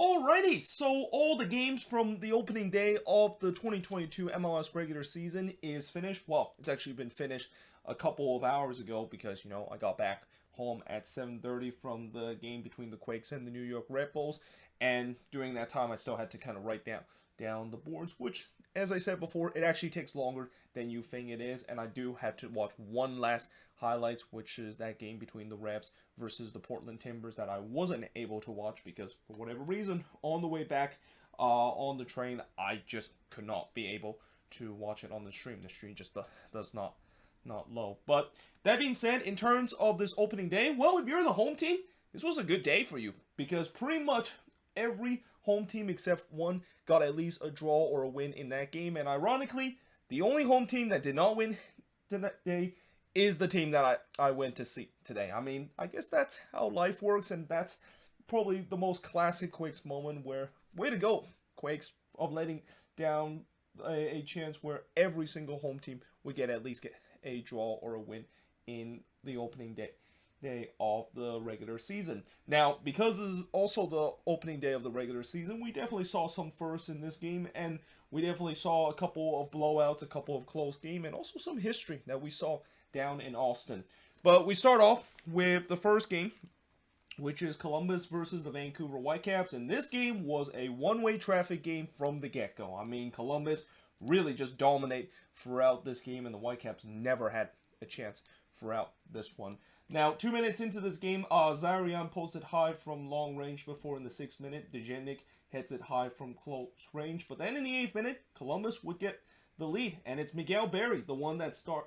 Alrighty, so all the games from the opening day of the 2022 MLS regular season is finished. Well, it's actually been finished a couple of hours ago because, I got back home at 7:30 from the game between the Quakes and the New York Redbulls, and during that time I still had to kind of write down the boards, which, as I said before, it actually takes longer than you think it is, and I do have to watch one last highlights, which is that game between the Revs versus the Portland Timbers that I wasn't able to watch because, for whatever reason, on the way back on the train, I just could not be able to watch it on the stream. The stream just does not load. But that being said, in terms of this opening day, well, if you're the home team, this was a good day for you because pretty much every home team except one got at least a draw or a win in that game. And ironically, the only home team that did not win that day is the team that I went to see today. I mean, I guess that's how life works, and that's probably the most classic Quakes moment where, way to go, Quakes, of letting down a chance where every single home team would at least get a draw or a win in the opening day of the regular season. Now, because this is also the opening day of the regular season, we definitely saw some firsts in this game, and we definitely saw a couple of blowouts, a couple of close games, and also some history that we saw down in Austin. But we start off with the first game, which is Columbus versus the Vancouver Whitecaps, and this game was a one-way traffic game from the get-go. I mean, Columbus really just dominate throughout this game, and the Whitecaps never had a chance throughout this one. Now, 2 minutes into this game, Zarian posted high from long range before in the 6th minute. Dejenik hits it high from close range, but then in the 8th minute, Columbus would get the lead, and it's Miguel Berry, the one that scored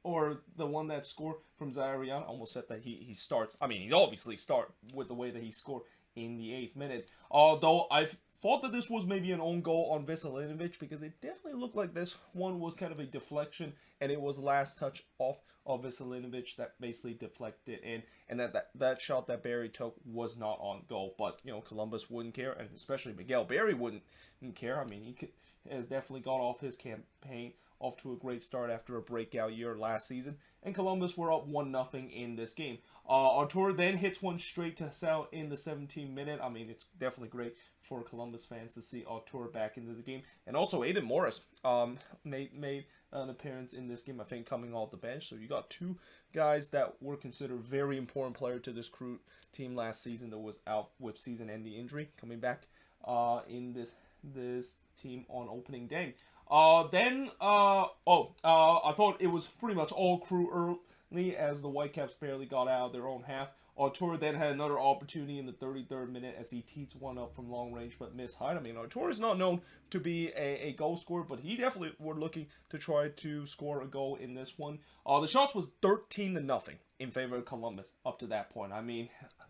from Zarian. I almost said that he starts. I mean, he obviously start with the way that he scored in the 8th minute. Although I thought that this was maybe an own goal on Veselinovic because it definitely looked like this one was kind of a deflection, and it was last touch off of Veselinovic that basically deflected in, and that shot that Berry took was not on goal. But Columbus wouldn't care, and especially Miguel Berry wouldn't care. I mean, he has definitely got off his campaign off to a great start after a breakout year last season, and Columbus were up 1-0 in this game. Artur then hits one straight to Sal in the 17th minute. I mean, it's definitely great for Columbus fans to see Artur back into the game. And also Aiden Morris made an appearance in this game, I think, coming off the bench. So you got two guys that were considered very important player to this crew team last season that was out with season-ending injury, coming back in this team on opening day. I thought it was pretty much all crew early as the Whitecaps barely got out of their own half. Artur then had another opportunity in the 33rd minute as he teats one up from long range but missed high. I mean, Artur is not known to be a goal scorer, but he definitely were looking to try to score a goal in this one. The shots was 13-0 in favor of Columbus up to that point. I mean,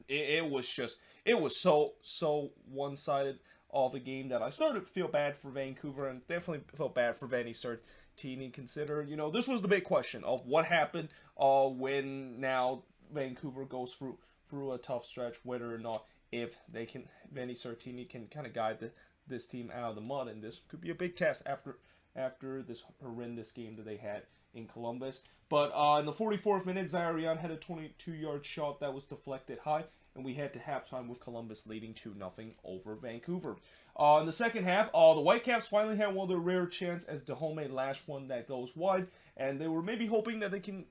it was so one-sided of a game that I started to feel bad for Vancouver, and definitely felt bad for Vanni Sartini, consider, this was the big question of what happened when now Vancouver goes through a tough stretch, whether or not if Vanni Sartini can kind of guide this team out of the mud, and this could be a big test after this horrendous game that they had in Columbus. But in the 44th minute, Zarian had a 22-yard shot that was deflected high, and we head to halftime with Columbus leading 2-0 over Vancouver. In the second half, the Whitecaps finally had one of their rare chances as Dahomey lashed one that goes wide, and they were maybe hoping that they can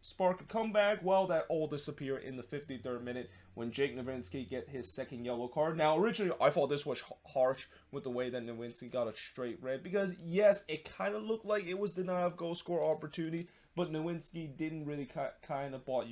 spark a comeback. Well, that all disappeared in the 53rd minute when Jake Nowinski get his second yellow card. Now, originally, I thought this was harsh with the way that Nowinski got a straight red, because, yes, it kind of looked like it was denial of goal score opportunity, but Nowinski didn't really kind of bought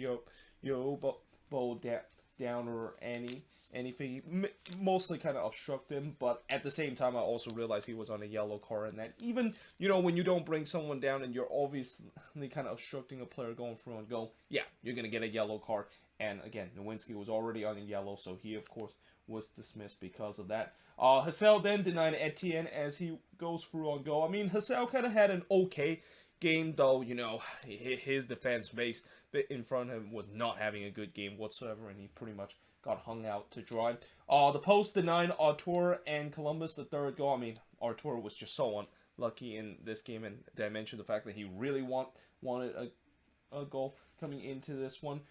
down or anything. Mostly kind of obstruct him, but at the same time, I also realized he was on a yellow card, and that even, when you don't bring someone down and you're obviously kind of obstructing a player going through and go, yeah, you're going to get a yellow card. And again, Nowinski was already on a yellow, so he, of course, was dismissed because of that. Hassel then denied Etienne as he goes through on goal. I mean, Hassel kind of had an okay game, though. His defense base in front of him was not having a good game whatsoever, and he pretty much got hung out to dry. The post denied Artur and Columbus the third goal. I mean, Artur was just so unlucky in this game, and did I mention the fact that he really wanted a goal coming into this one.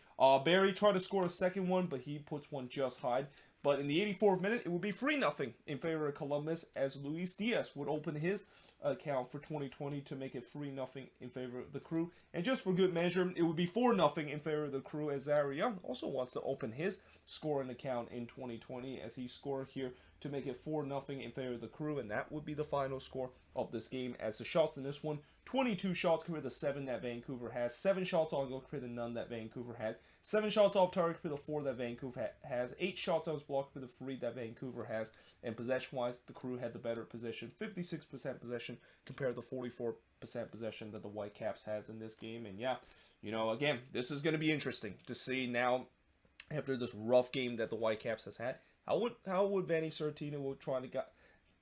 Berry tried to score a second one, but he puts one just high. But in the 84th minute, it would be 3-0 in favor of Columbus as Luis Diaz would open his account for 2020 to make it 3-0 in favor of the Crew. And just for good measure, it would be 4-0 in favor of the Crew as Zaria also wants to open his scoring account in 2020 as he scored here to make it 4-0 in favor of the Crew. And that would be the final score of this game as the shots in this one, 22 shots compared to 7 that Vancouver has, 7 shots on goal compared to none that Vancouver had, 7 shots off target compared to 4 that Vancouver has, 8 shots on his block compared to 3 that Vancouver has, and possession-wise, the Crew had the better possession, 56% possession compared to 44% possession that the Whitecaps has in this game. And yeah, you know, again, this is going to be interesting to see now after this rough game that the Whitecaps has had. How would Vanni Sartini will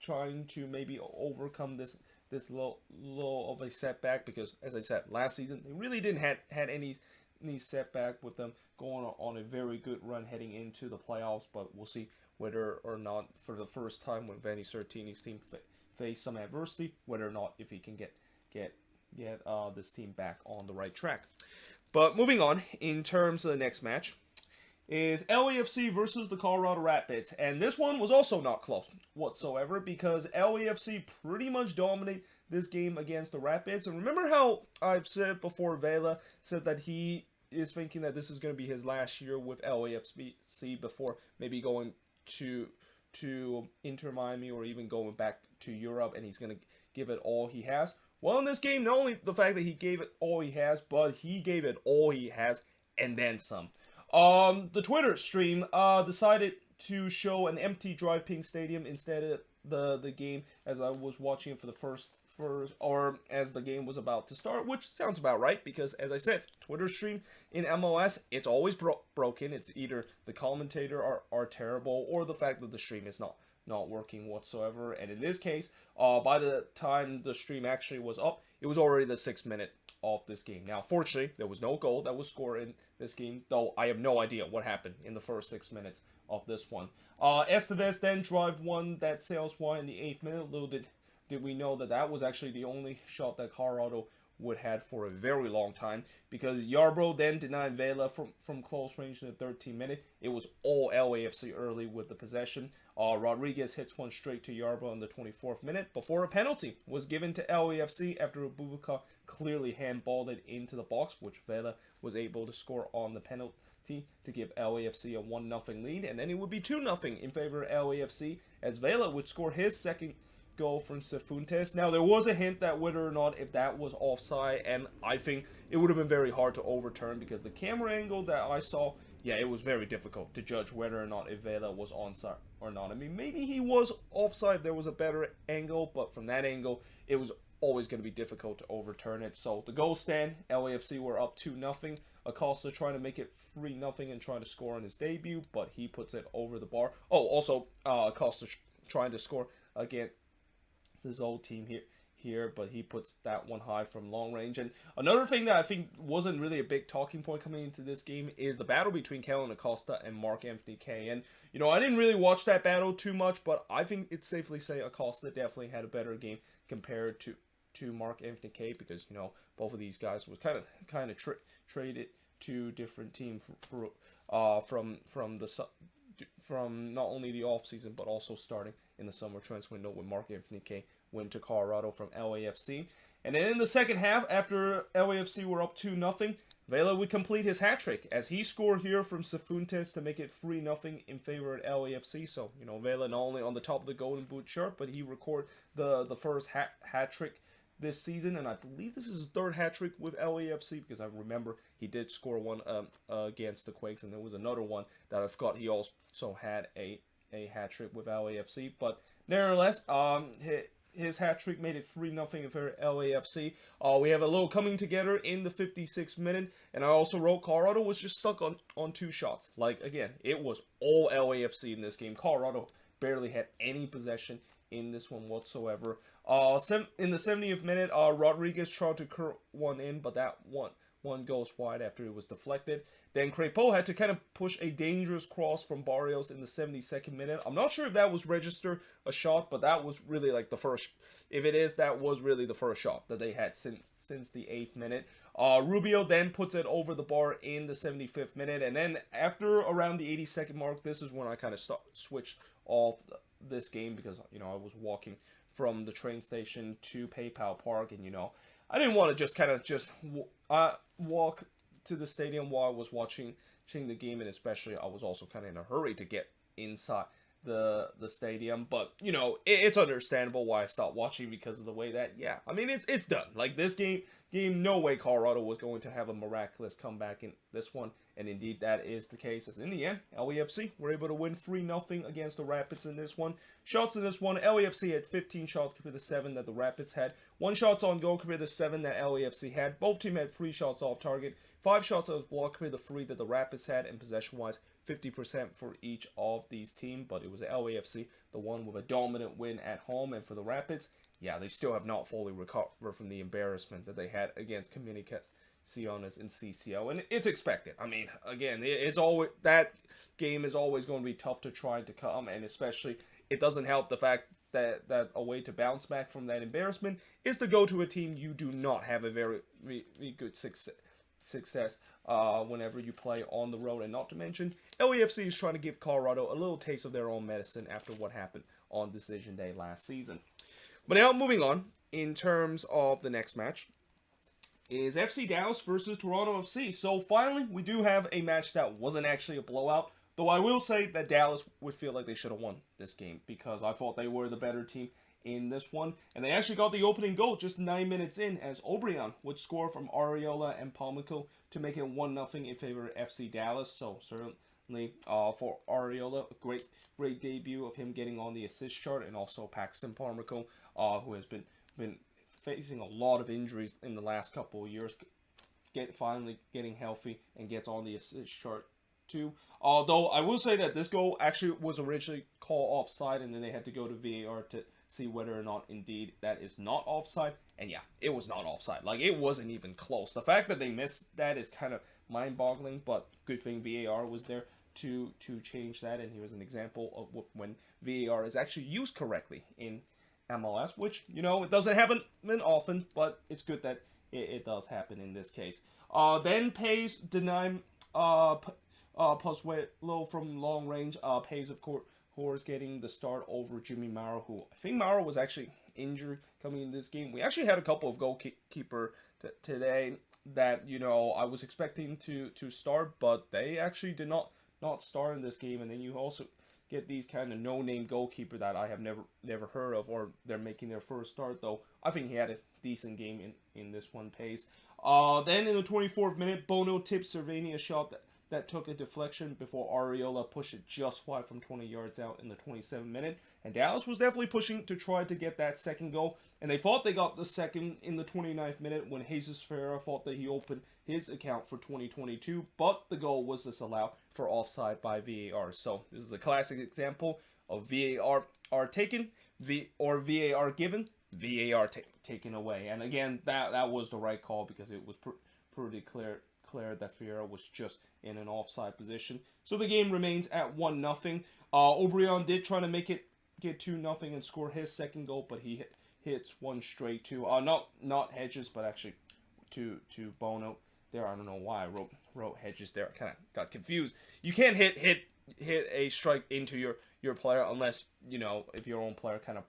trying to maybe overcome this low of a setback, because as I said last season they really didn't had any setback with them going on a very good run heading into the playoffs. But we'll see whether or not for the first time when Vanni Sartini's team face some adversity, whether or not if he can get this team back on the right track. But moving on, in terms of the next match is LAFC versus the Colorado Rapids, and this one was also not close whatsoever because LAFC pretty much dominate this game against the Rapids. And remember how I've said before, Vela said that he is thinking that this is going to be his last year with LAFC before maybe going to Inter Miami or even going back to Europe, and he's going to give it all he has. Well, in this game, not only the fact that he gave it all he has, but he gave it all he has and then some. The Twitter stream decided to show an empty Drive Pink Stadium instead of the game as I was watching it for the first or as the game was about to start, which sounds about right because, as I said, Twitter stream in MLS, it's always broken. It's either the commentator are terrible or the fact that the stream is not working whatsoever. And in this case, by the time the stream actually was up, it was already the 6th minute of this game. Now, fortunately, there was no goal that was scored in this game, though I have no idea what happened in the first 6 minutes of this one. Estevez then drive one that sails wide in the 8th minute. Little did we know that was actually the only shot that Colorado would had for a very long time, because Yarbrough then denied Vela from close range in the 13th minute. It was all LAFC early with the possession. Rodriguez hits one straight to Yarbrough in the 24th minute before a penalty was given to LAFC after Abubakar clearly handballed it into the box, which Vela was able to score on the penalty to give LAFC a 1-0 lead. And then it would be 2-0 in favor of LAFC as Vela would score his second goal from Cifuentes. Now, there was a hint that whether or not if that was offside, and I think it would have been very hard to overturn because the camera angle that I saw, yeah, it was very difficult to judge whether or not if Vela was onside or not. I mean, maybe he was offside, there was a better angle, but from that angle, it was always going to be difficult to overturn it. So the goal stand, LAFC were up 2-0. Acosta trying to make it 3-0 and trying to score on his debut, but he puts it over the bar. Oh, also, Acosta trying to score again. It's his old team here, but he puts that one high from long range. And another thing that I think wasn't really a big talking point coming into this game is the battle between Kellen Acosta and Marc-Anthony Kaye. And, you know, I didn't really watch that battle too much, but I think it's safely say Acosta definitely had a better game compared to Marc-Anthony Kaye, because, you know, both of these guys was kind of traded to different teams from not only the offseason but also starting in the summer transfer window when Marc-Anthony Kaye went to Colorado from LAFC. And then in the second half, after LAFC were up 2-0, Vela would complete his hat trick as he scored here from Cifuentes to make it 3-0 in favor of LAFC. So, you know, Vela not only on the top of the Golden Boot shirt, but he recorded the first hat trick this season, and I believe this is his 3rd hat trick with LAFC, because I remember he did score one against the Quakes, and there was another one that I forgot he also had a hat trick with LAFC. But nevertheless, his hat trick made it 3-0 for LAFC. We have a little coming together in the 56th minute, and I also wrote Colorado was just stuck on 2 shots. Like, again, it was all LAFC in this game. Colorado barely had any possession in this one whatsoever. In the 70th minute, Rodriguez tried to curl one in, but that one one goes wide after it was deflected. Then Crepeau had to kind of push a dangerous cross from Barrios in the 72nd minute. I'm not sure if that was registered a shot, but that was really like the first. If it is, that was really the first shot that they had since the 8th minute. Rubio then puts it over the bar in the 75th minute, and then after around the 82nd mark, this is when I kind of switched off this game because I was walking from the train station to PayPal Park, and I didn't want to just kind of walk to the stadium while I was watching the game, and especially I was also kind of in a hurry to get inside the stadium. But it's understandable why I stopped watching because of the way that it's done. Like this game, no way Colorado was going to have a miraculous comeback in this one, and indeed that is the case. As in the end, LAFC were able to win 3-0 against the Rapids in this one. Shots in this one, LAFC had 15 shots compared to 7 that the Rapids had. 1 shots on goal compared to 7 that LAFC had. Both teams had 3 shots off target. 5 shots that was blocked compared to 3 that the Rapids had, and possession-wise, 50% for each of these teams. But it was LAFC, the one with a dominant win at home, and for the Rapids, they still have not fully recovered from the embarrassment that they had against Comunicaciones in CCO, and it's expected. I mean, again, it's always that game is always going to be tough to try to come, and especially it doesn't help the fact that a way to bounce back from that embarrassment is to go to a team you do not have a very good success whenever you play on the road, and not to mention LAFC is trying to give Colorado a little taste of their own medicine after what happened on Decision Day last season. But now moving on, in terms of the next match, is FC Dallas versus Toronto FC. So finally, we do have a match that wasn't actually a blowout, though I will say that Dallas would feel like they should have won this game because I thought they were the better team in this one. And they actually got the opening goal just 9 minutes in as Obrian would score from Arriola and Palmico to make it 1-0 in favor of FC Dallas. So certainly for Arriola, a great debut of him getting on the assist chart, and also Paxton Palmico, who has been facing a lot of injuries in the last couple of years, finally getting healthy and gets on the assist chart too. Although I will say that this goal actually was originally called offside, and then they had to go to VAR to see whether or not indeed that is not offside. And it was not offside. Like, it wasn't even close. The fact that they missed that is kind of mind-boggling, but good thing VAR was there to change that, and here's an example of when VAR is actually used correctly in MLS, which, it doesn't happen often, but it's good that it does happen in this case. Then Pays denied Pozuelo from long range. Pays, of course, getting the start over Jimmy Maurer, who I think Maurer was actually injured coming in this game. We actually had a couple of goalkeeper today that, I was expecting to start, but they actually did not start in this game. And then you also get these kind of no-name goalkeeper that I have never heard of, or they're making their first start, though I think he had a decent game in this one. Pace. Then in the 24th minute, Bono tipped Cervini a shot that took a deflection before Arriola pushed it just wide from 20 yards out in the 27th minute. And Dallas was definitely pushing to try to get that second goal, and they thought they got the second in the 29th minute when Jesus Ferreira thought that he opened his account for 2022, but the goal was disallowed for offside by VAR. So this is a classic example of VAR taken, VAR given, VAR taken away. And again, that was the right call because it was pretty clear that Ferreira was just in an offside position. So the game remains at 1-0. Obrian did try to make it get 2-0 and score his second goal, but he hits one straight to not Hedges, but actually to Bono. There, I don't know why I wrote Hedges there. I kind of got confused. You can't hit a strike into your player unless if your own player kind of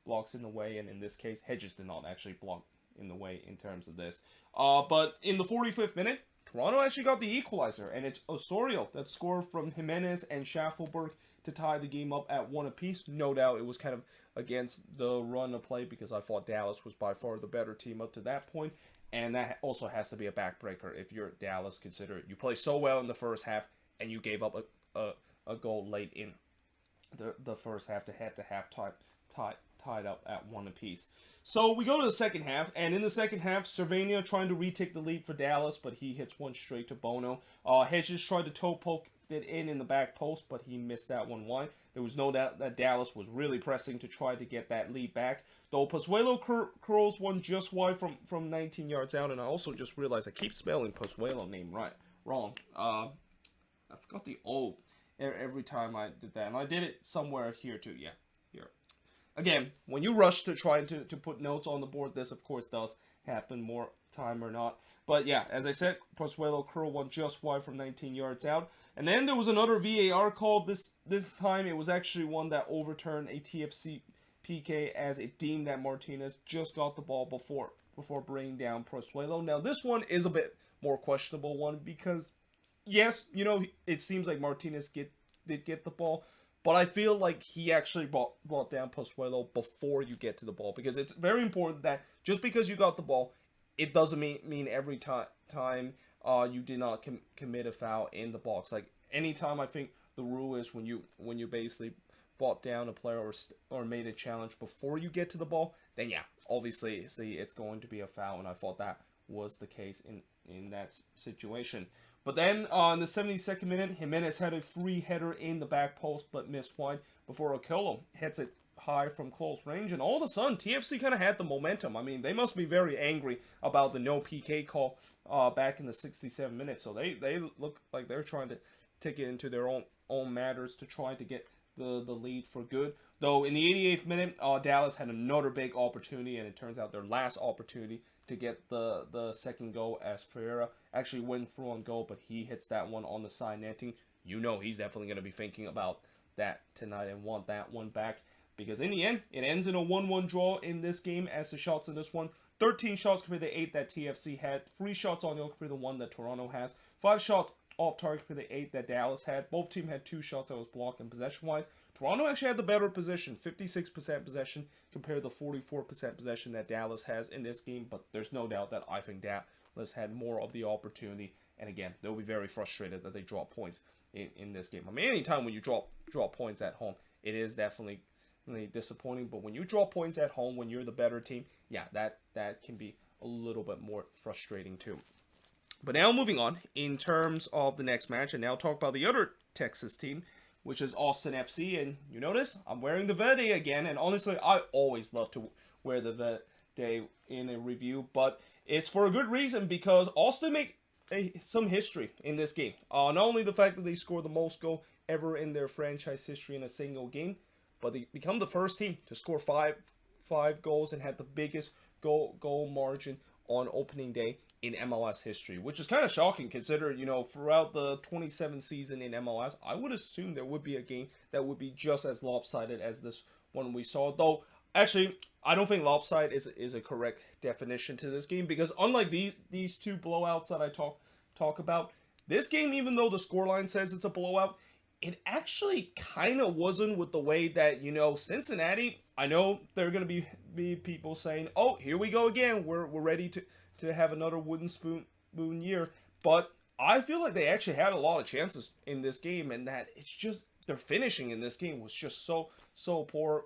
blocks in the way, and in this case Hedges did not actually block in the way in terms of this. But in the 45th minute, Toronto actually got the equalizer, and it's Osorio that scored from Jimenez and Schaffelberg to tie the game up at 1 apiece. No doubt it was kind of against the run of play because I thought Dallas was by far the better team up to that point. And that also has to be a backbreaker if you're Dallas, consider it. You play so well in the first half, and you gave up a goal late in the first half to half tied up at 1 apiece. So we go to the second half, and in the second half, Cervania trying to retake the lead for Dallas, but he hits one straight to Bono. Hedges tried to toe poke it in the back post, but he missed that one wide. There was no doubt that Dallas was really pressing to try to get that lead back. Though Pozuelo curls one just wide from 19 yards out, and I also just realized I keep spelling Pozuelo name wrong. I forgot the O every time I did that, and I did it somewhere here too. Yeah, here. Again, when you rush to try to put notes on the board, this of course does happen more time or not. But yeah, as I said, Pozuelo curl one just wide from 19 yards out. And then there was another VAR call. This time it was actually one that overturned a TFC PK, as it deemed that Martinez just got the ball before bringing down Pozuelo. Now this one is a bit more questionable one, because yes, you know, it seems like Martinez did get the ball, but I feel like he actually brought down Pozuelo before you get to the ball, because it's very important that just because you got the ball, it doesn't mean every time you did not commit a foul in the box. Like anytime, I think the rule is when you basically brought down a player or made a challenge before you get to the ball, then yeah, obviously it's going to be a foul, and I thought that was the case in that situation. But then in the 72nd minute, Jimenez had a free header in the back post but missed wide before Okello hits it high from close range, and all of a sudden TFC kind of had the momentum. I mean, they must be very angry about the no PK call back in the 67th minute, so they look like they're trying to take it into their own matters to try to get the lead for good. Though in the 88th minute, Dallas had another big opportunity, and it turns out their last opportunity to get the second goal, as Ferreira actually went through on goal, but he hits that one on the side netting. You know he's definitely going to be thinking about that tonight and want that one back, because in the end, it ends in a 1-1 draw in this game, as the shots in this one, 13 shots compared to 8 that TFC had, 3 shots on goal compared to 1 that Toronto has, 5 shots off target compared to 8 that Dallas had. Both teams had 2 shots that was blocked, and possession-wise, Toronto actually had the better possession, 56% possession compared to 44% possession that Dallas has in this game, but there's no doubt that I think Dallas had more of the opportunity, and again, they'll be very frustrated that they drop points in this game. I mean, anytime when you drop points at home, it is definitely disappointing, but when you draw points at home when you're the better team, yeah, that can be a little bit more frustrating too. But now moving on in terms of the next match, and now talk about the other Texas team, which is Austin FC. And you notice I'm wearing the Verde again, and honestly I always love to wear the Verde in a review, but it's for a good reason, because Austin make some history in this game. Not only the fact that they scored the most goal ever in their franchise history in a single game, but they become the first team to score five goals and had the biggest goal margin on opening day in MLS history, which is kind of shocking considering, you know, throughout the 27 season in MLS, I would assume there would be a game that would be just as lopsided as this one we saw. Though, actually, I don't think lopsided is a correct definition to this game, because unlike these two blowouts that I talk about, this game, even though the scoreline says it's a blowout, it actually kind of wasn't, with the way that, you know, Cincinnati, I know there are going to be people saying, oh, here we go again, we're ready to have another wooden spoon year, but I feel like they actually had a lot of chances in this game, and that it's just their finishing in this game was just so poor,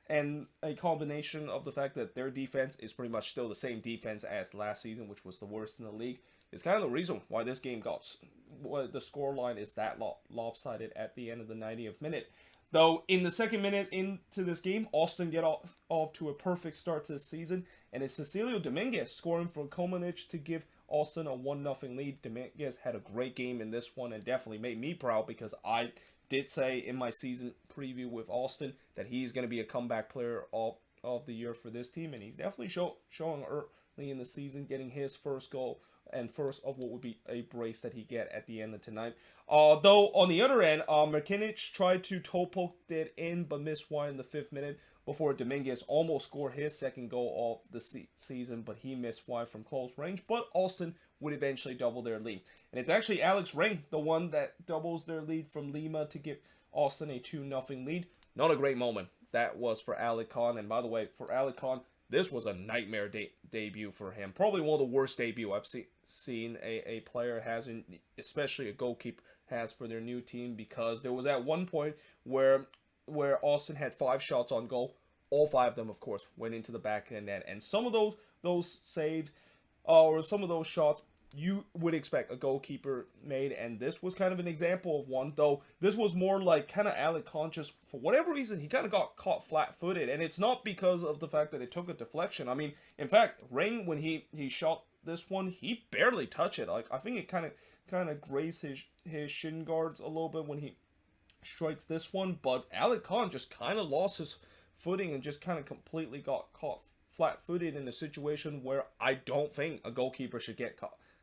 and a combination of the fact that their defense is pretty much still the same defense as last season, which was the worst in the league, is kind of the reason why this game the scoreline is that lopsided at the end of the 90th minute. Though in the second minute into this game, Austin get off to a perfect start to the season, and it's Cecilio Dominguez scoring for Komanich to give Austin a 1-0 lead. Dominguez had a great game in this one and definitely made me proud, because I did say in my season preview with Austin that he's going to be a comeback player of the year for this team, and he's definitely showing early in the season, getting his first goal and first of what would be a brace that he get at the end of tonight. Though on the other end, Markinich tried to toe poke it in but missed wide in the 5th minute before Dominguez almost scored his second goal of the season, but he missed wide from close range. But Austin would eventually double their lead, and it's actually Alex Ring, the one that doubles their lead from Lima to give Austin a 2-0 lead. Not a great moment that was for Alec Khan, and by the way, for Alec Khan, this was a nightmare debut for him. Probably one of the worst debut I've seen a player has, especially a goalkeeper has, for their new team, because there was at one point where Austin had 5 shots on goal. All 5 of them, of course, went into the back of the net, and some of those saves or some of those shots you would expect a goalkeeper made, and this was kind of an example of one, though this was more like kind of Alec conscious. For whatever reason, he kind of got caught flat-footed, and it's not because of the fact that it took a deflection. I mean, in fact, Ring, when he shot this one, he barely touched it. Like, I think it kind of grazed his shin guards a little bit when he strikes this one, but Alec Khan just kind of lost his footing and just kind of completely got caught flat-footed in a situation where I don't think a goalkeeper should get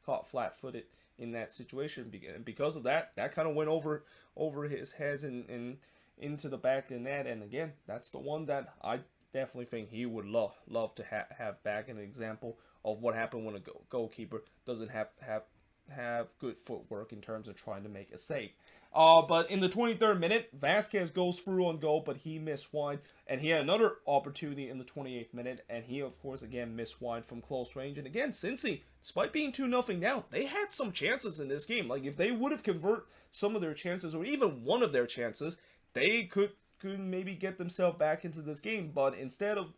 caught flat-footed in that situation. And because of that, that kind of went over his head and into the back of the net. And again, that's the one that I definitely think he would love to have back, an example of what happened when a goalkeeper doesn't have good footwork in terms of trying to make a save. But in the 23rd minute, Vasquez goes through on goal, but he missed wide. And he had another opportunity in the 28th minute, and he, of course, again, missed wide from close range. And again, Cincy, despite being 2-0 down, they had some chances in this game. Like, if they would have converted some of their chances, or even one of their chances, they could maybe get themselves back into this game. But instead of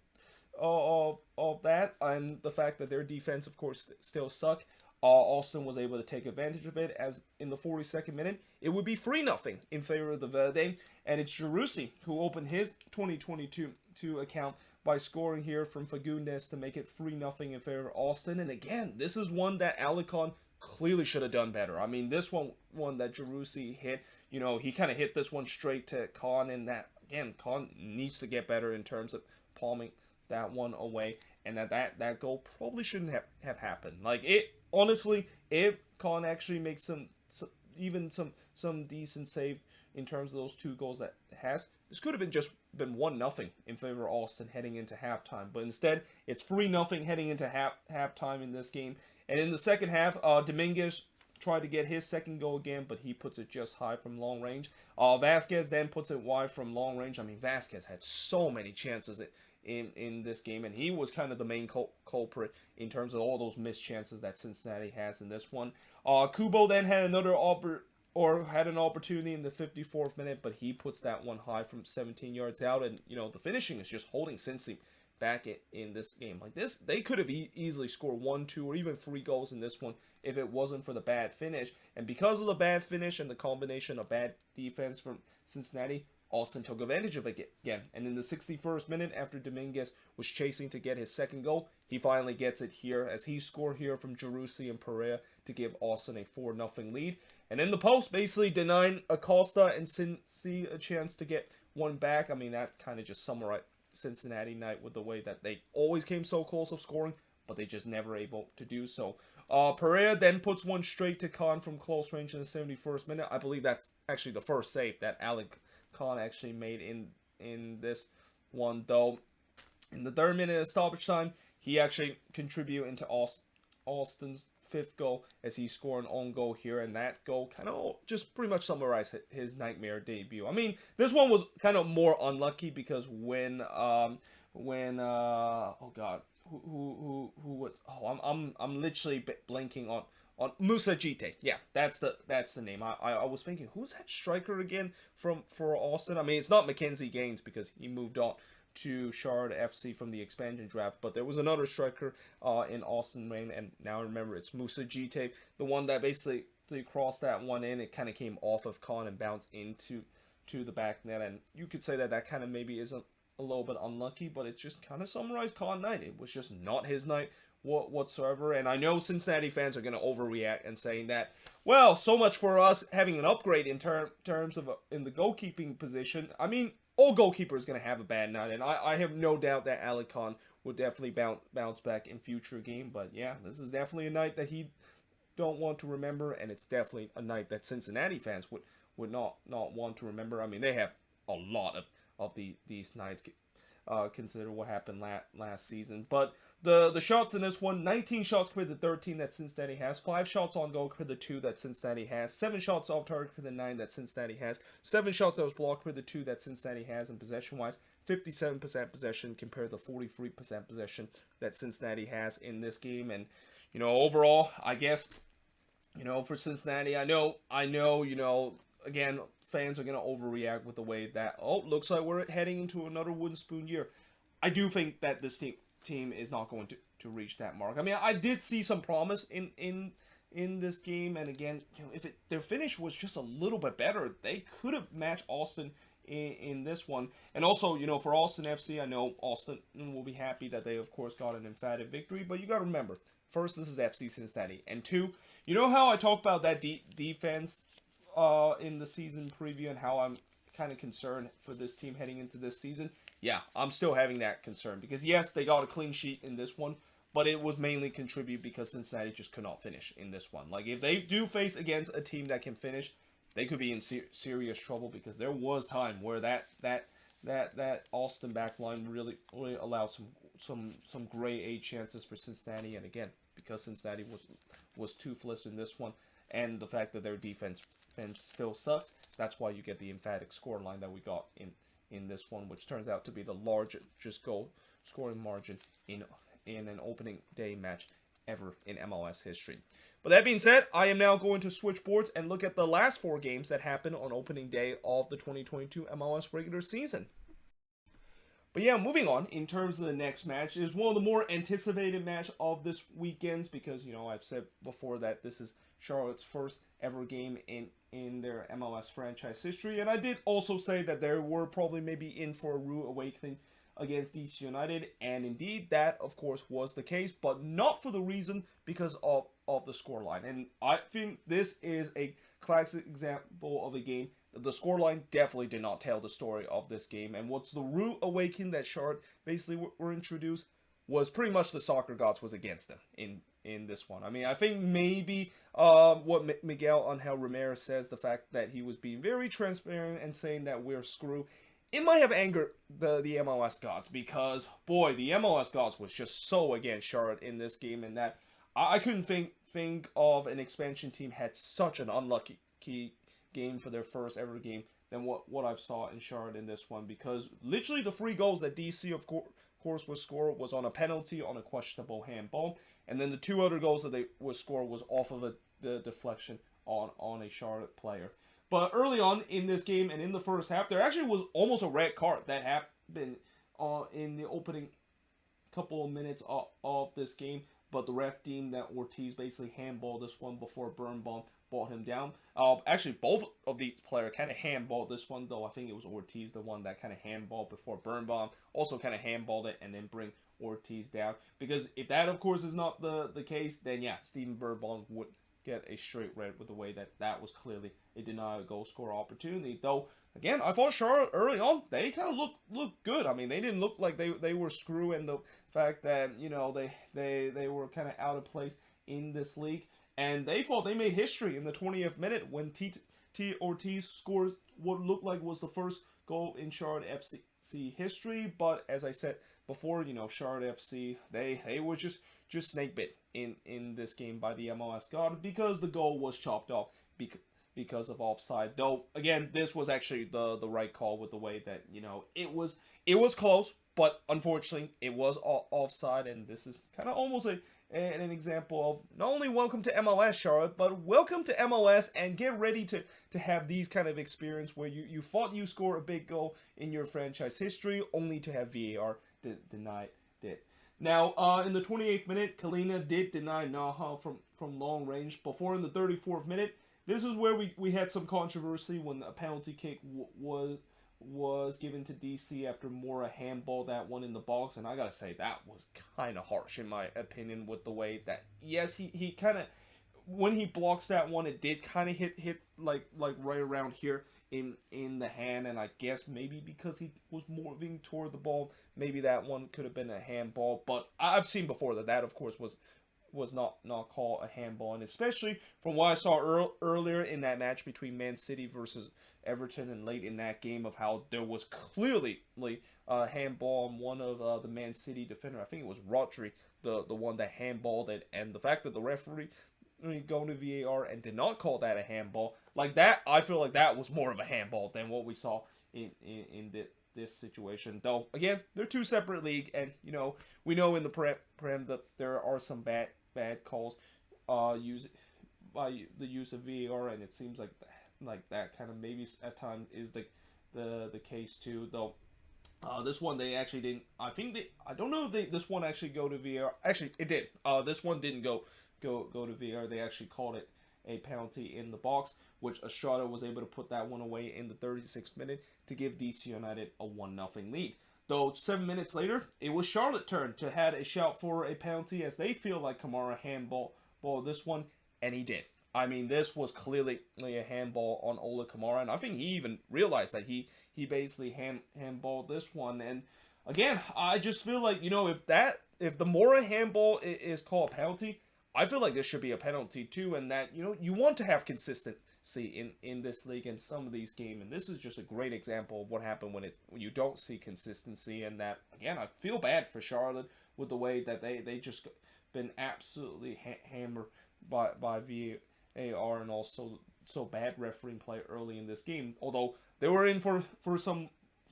that, and the fact that their defense, of course, still suck, Austin was able to take advantage of it, as in the 42nd minute, it would be 3-0 in favor of the Verde, and it's Jerussi who opened his 2022 account by scoring here from Fagundes to make it 3-0 in favor of Austin. And again, this is one that Alicon clearly should have done better. I mean, this one that Jerussi hit, you know, he kind of hit this one straight to Khan, and that, again, Khan needs to get better in terms of palming that one away, and that goal probably shouldn't have happened. Like, it honestly, if Khan actually makes some decent save in terms of those two goals that it has, this could have been 1-0 in favor of Austin heading into halftime. But instead, it's 3-0 heading into halftime in this game. And in the second half, Dominguez tried to get his second goal again, but he puts it just high from long range. Vasquez then puts it wide from long range. I mean, Vasquez had so many chances in this game, and he was kind of the main culprit in terms of all those missed chances that Cincinnati has in this one. Kubo then had an opportunity in the 54th minute, but he puts that one high from 17 yards out, and you know, the finishing is just holding Cincy back in this game. Like this, they could have easily scored 1, 2, or even 3 goals in this one if it wasn't for the bad finish. And because of the bad finish and the combination of bad defense from Cincinnati, Austin took advantage of it again. And in the 61st minute, after Dominguez was chasing to get his second goal, he finally gets it here as he scored here from Jerussi and Pereira to give Austin a 4-0 lead. And in the post, basically denying Acosta and Cincy a chance to get one back. I mean, that kind of just summarized Cincinnati night with the way that they always came so close of scoring, but they just never able to do so. Pereira then puts one straight to Khan from close range in the 71st minute. I believe that's actually the first save that Alec Khan actually made in this one, though. In the 3rd minute of stoppage time, he actually contributed into Austin's 5th goal as he scored an own goal here, and that goal kind of just pretty much summarized his nightmare debut. I mean, this one was kind of more unlucky because when oh god, who was, I'm literally blanking on Musa Jite. Yeah, that's the name. I was thinking, who's that striker again for Austin? I mean, it's not Mackenzie Gaines because he moved on to Charlotte FC from the expansion draft, but there was another striker in Austin Rain, and now I remember it's Musa Jite, the one that basically crossed that one in. It kind of came off of Khan and bounced into the back net, and you could say that kind of maybe isn't a little bit unlucky, but it just kind of summarized Khan night. It was just not his night whatsoever. And I know Cincinnati fans are going to overreact and saying that, well, so much for us having an upgrade in terms of in the goalkeeping position. I mean, all goalkeepers going to have a bad night, and I have no doubt that Alec Khan will definitely bounce back in future game. But yeah, this is definitely a night that he don't want to remember, and it's definitely a night that Cincinnati fans would not want to remember. I mean, they have a lot of these nights, consider what happened last season. But the shots in this one, 19 shots for the 13 that Cincinnati has, 5 shots on goal for the 2 that Cincinnati has, 7 shots off target for the 9 that Cincinnati has, 7 shots that was blocked for the 2 that Cincinnati has, and possession-wise, 57% possession compared to 43% possession that Cincinnati has in this game. And, you know, overall, I guess, you know, for Cincinnati, I know, you know, again, fans are going to overreact with the way that, looks like we're heading into another wooden spoon year. I do think that this team is not going to reach that mark. I mean, I did see some promise in in this game. And again, if their finish was just a little bit better, they could have matched Austin in this one. And also, for Austin FC, I know Austin will be happy that they, of course, got an emphatic victory. But you got to remember, first, this is FC Cincinnati. And two, you know how I talked about that defense in the season preview and how I'm kind of concerned for this team heading into this season? Yeah, I'm still having that concern. Because, yes, they got a clean sheet in this one, but it was mainly contributed because Cincinnati just could not finish in this one. Like, if they do face against a team that can finish, they could be in serious trouble, because there was time where that Austin back line really allowed some grade A chances for Cincinnati. And again, because Cincinnati was toothless in this one, and the fact that their defense still sucks, that's why you get the emphatic scoreline that we got in this one, which turns out to be the largest goal scoring margin in an opening day match ever in MLS history. But that being said, I am now going to switch boards and look at the last 4 games that happened on opening day of the 2022 MLS regular season. But yeah, moving on, in terms of the next match, is one of the more anticipated match of this weekend's, because, I've said before that this is Charlotte's first ever game in their MLS franchise history. And I did also say that they were probably maybe in for a rude awakening against DC United, and indeed that of course was the case, but not for the reason because of the scoreline. And I think this is a classic example of a game that the scoreline definitely did not tell the story of this game. And what's the rude awakening that Charlotte basically were introduced was pretty much the soccer gods was against them in this one. I mean, I think maybe what Miguel Angel Ramirez says, the fact that he was being very transparent and saying that we're screwed, it might have angered the MLS gods, because, boy, the MLS gods was just so against Charlotte in this game, and that I couldn't think of an expansion team had such an unlucky game for their first ever game than what I've saw in Charlotte in this one, because literally the 3 goals that DC, of course, was scored was on a penalty on a questionable handball, and then the 2 other goals that they would score was off of the deflection on a Charlotte player. But early on in this game and in the first half, there actually was almost a red card that happened in the opening couple of minutes of this game. But the ref deemed that Ortiz basically handballed this one before Birnbaum brought him down. Actually, both of these players kind of handballed this one, though I think it was Ortiz, the one that kind of handballed before Birnbaum also kind of handballed it and then bring Ortiz down. Because if that, of course, is not the case, then yeah, Steven Birnbaum would get a straight red with the way that was clearly a denied goal score opportunity. Though, again, I thought Charlotte early on, they kind of looked good. I mean, they didn't look like they were screwed, and the fact that, they were kind of out of place in this league. And they thought they made history in the 20th minute when T. Ortiz scores what looked like was the first goal in Charlotte FC history. But as I said before, Charlotte FC, they were just snake bit in this game by the MLS god, because the goal was chopped off because of offside. Though again, this was actually the right call with the way that it was close, but unfortunately it was offside. And this is kind of almost an example of not only welcome to MLS, Charlotte, but welcome to MLS, and get ready to have these kind of experience where you thought you score a big goal in your franchise history only to have VAR deny it. Now, in the 28th minute, Kalina did deny Naha from long range. Before, in the 34th minute, this is where we had some controversy when a penalty kick was given to DC after Mora handballed that one in the box. And I gotta say, that was kind of harsh in my opinion, with the way that, yes, he kind of, when he blocks that one, it did kind of hit like right around here in the hand, and I guess maybe because he was moving toward the ball, maybe that one could have been a handball. But I've seen before that of course was not called a handball, and especially from what I saw earlier in that match between Man City versus Everton, and late in that game, of how there was clearly a handball on one of the Man City defender. I think it was Rodri, the one that handballed it, and the fact that the referee going to VAR and did not call that a handball, like that, I feel like that was more of a handball than what we saw in this situation. Though again, they're 2 separate leagues, and we know in the Prem that there are some bad calls used by the use of VAR, and it seems like that kind of maybe at times is the case too. Though this one they actually didn't. I don't know if this one actually go to VAR. Actually, it did. This one didn't go go to VAR. They actually called it a penalty in the box, which Estrada was able to put that one away in the 36th minute to give DC United a 1-0 lead. Though 7 minutes later, it was Charlotte's turn to had a shout for a penalty as they feel like Kamara handball this one, and he did. I mean, this was clearly a handball on Ola Kamara, and I think he even realized that he basically handballed this one. And again, I just feel like, if the Mora handball is called a penalty, I feel like this should be a penalty too, and that, you want to have consistency in this league and some of these games, and this is just a great example of what happened when you don't see consistency. And that, again, I feel bad for Charlotte with the way that they just been absolutely hammered by VAR, and also so bad refereeing play early in this game. Although they were in for some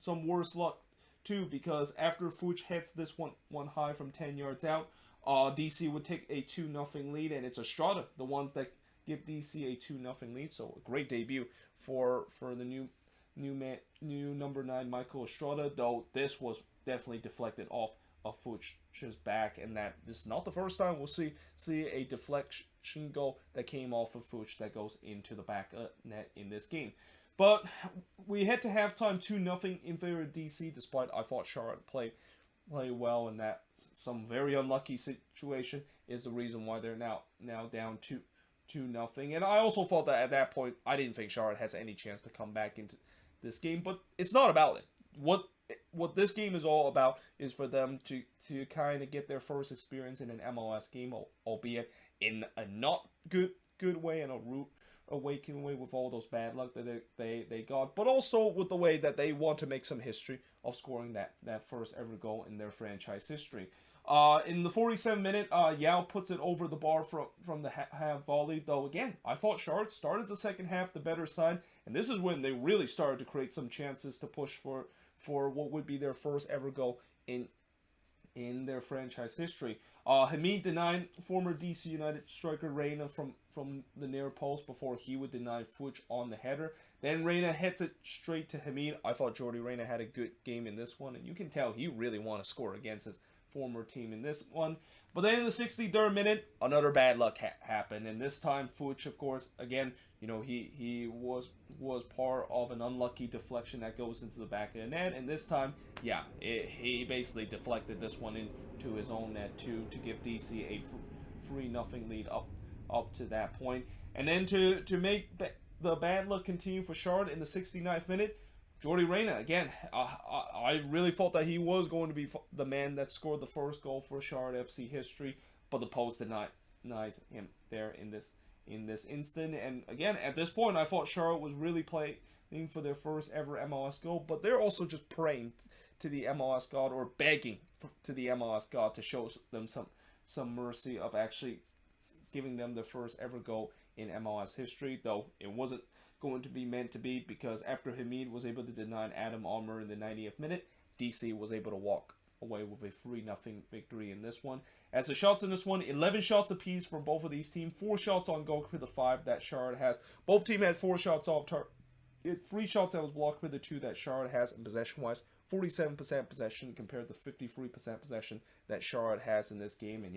worse luck too, because after Fuchs hits this one high from 10 yards out, DC would take a 2-0 lead, and it's Estrada, the ones that give DC a 2-0 lead. So a great debut for the new number 9 Michael Estrada. Though this was definitely deflected off of Fuchs' back, and that this is not the first time we'll see a deflection goal that came off of Fuchs that goes into the back net in this game. But we head to halftime 2-0 in favor of DC, despite I thought Charlotte played well, and that some very unlucky situation is the reason why they're now down 2-0. And I also thought that at that point, I didn't think Charlotte has any chance to come back into this game, but it's not about it. What this game is all about is for them to kind of get their first experience in an MLS game, albeit in a not good way, and a rude awakening way with all those bad luck that they got, but also with the way that they want to make some history of scoring that first ever goal in their franchise history. In the 47th minute, Yao puts it over the bar from the half volley. Though again, I thought Charlotte started the second half the better side, and this is when they really started to create some chances to push for what would be their first ever goal in their franchise history. Hamid denied former DC United striker Reina from the near post before he would deny Fuchs on the header. Then Reina hits it straight to Hamid. I thought Jordi Reina had a good game in this one, and you can tell he really wanted to score against his former team in this one. But then in the 63rd minute, another bad luck happened, and this time Fuchs, of course, again, he was part of an unlucky deflection that goes into the back of the net, and this time, he basically deflected this one into his own net to give DC a 3-0 lead up to that point. And then to make the bad luck continue for Charlotte in the 69th minute, Jordi Reina, again, I really thought that he was going to be the man that scored the first goal for Charlotte FC history, but the post denies him there in this instant. And again, at this point, I thought Charlotte was really playing for their first ever MLS goal, but they're also just praying to the MLS God, or begging to the MLS God to show them some mercy of actually giving them their first ever goal in MLS history. Though it wasn't going to be meant to be, because after Hamid was able to deny Adam Almer in the 90th minute, DC was able to walk away with a 3-0 victory in this one. As the shots in this one, 11 shots apiece for both of these teams, 4 shots on goal for the 5 that Charlotte has. Both teams had 4 shots off target, 3 shots that was blocked with the 2 that Charlotte has, and possession-wise, 47% possession compared to 53% possession that Charlotte has in this game. And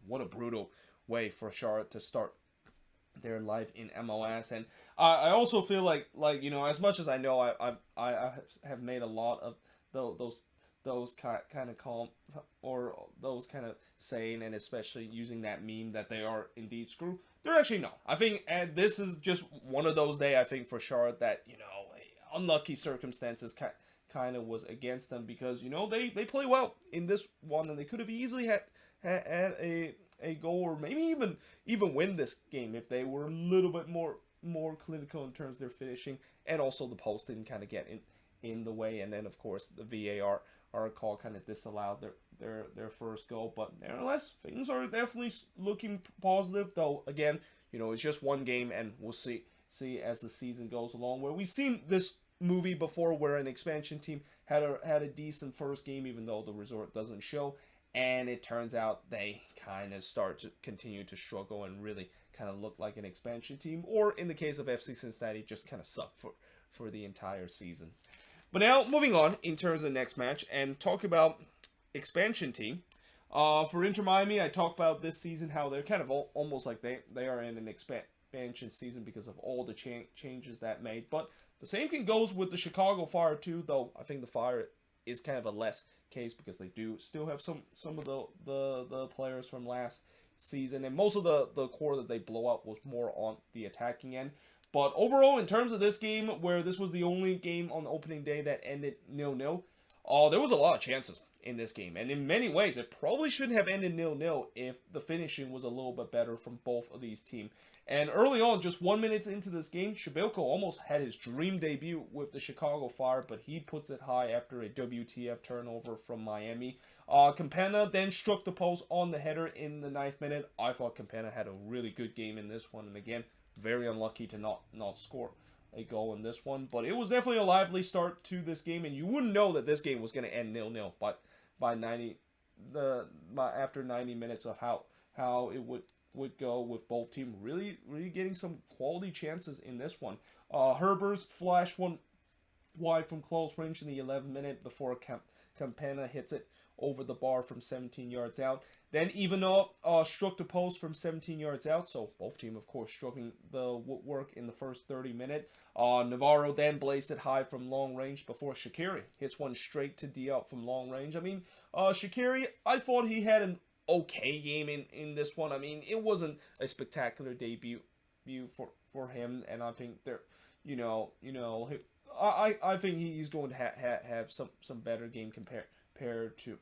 what a brutal way for Charlotte to start their life in MLS. And I also feel like as much as I know I have made a lot of those kind of calm, or those kind of saying, and especially using that meme that they are indeed screwed, they're actually no. I think, and this is just one of those days, I think, for Charlotte that unlucky circumstances kind of was against them, because they play well in this one, and they could have easily had a goal, or maybe even win this game if they were a little bit more clinical in terms of their finishing, and also the post didn't kind of get in the way. And then of course the VAR call kind of disallowed their first goal. But nevertheless, things are definitely looking positive, though again, it's just one game, and we'll see as the season goes along, where we've seen this movie before, where an expansion team had a decent first game, even though the result doesn't show. And it turns out they kind of start to continue to struggle and really kind of look like an expansion team, or in the case of FC Cincinnati, just kind of suck for the entire season. But now, moving on in terms of the next match, and talk about expansion team. For Inter Miami, I talked about this season how they're kind of almost like they are in an expansion season because of all the changes that made. But the same can goes with the Chicago Fire too, though I think the Fire is kind of a less case because they do still have some of the players from last season, and most of the core that they blow up was more on the attacking end. But overall, in terms of this game, where this was the only game on the opening day that ended 0-0, there was a lot of chances in this game. And in many ways, it probably shouldn't have ended 0-0 if the finishing was a little bit better from both of these teams. And early on, just 1 minute into this game, Shibilko almost had his dream debut with the Chicago Fire, but he puts it high after a WTF turnover from Miami. Campana then struck the post on the header in the 9th minute. I thought Campana had a really good game in this one, and again, very unlucky to not score a goal in this one. But it was definitely a lively start to this game, and you wouldn't know that this game was going to end 0-0 after 90 minutes of how it would go, with both teams really getting some quality chances in this one. Herbers flashed one wide from close range in the 11th minute before Campana hits it over the bar from 17 yards out. Then Ivanov struck the post from 17 yards out, so both teams, of course, struggling the woodwork in the first 30 minutes. Navarro then blazed it high from long range before Shaqiri hits one straight to Diop from long range. I mean, Shaqiri, I thought he had an okay game in this one. I mean, it wasn't a spectacular debut for him, and I think there, I think he's going to have some better game compared to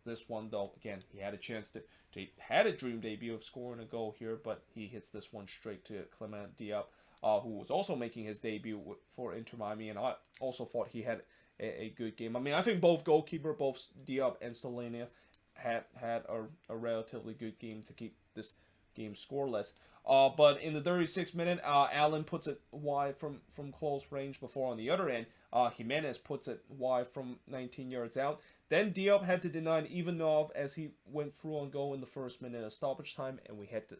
this one, though. Again, he had a chance to had a dream debut of scoring a goal here, but he hits this one straight to Clement Diop, who was also making his debut for Inter Miami, and I also thought he had a good game. I mean, I think both goalkeeper, both Diop and Stalenia, had a relatively good game to keep this game scoreless. But in the 36th minute, Allen puts it wide from close range before on the other end, Jimenez puts it wide from 19 yards out. Then Diop had to deny Ivanov as he went through on goal in the first minute of stoppage time, and we head to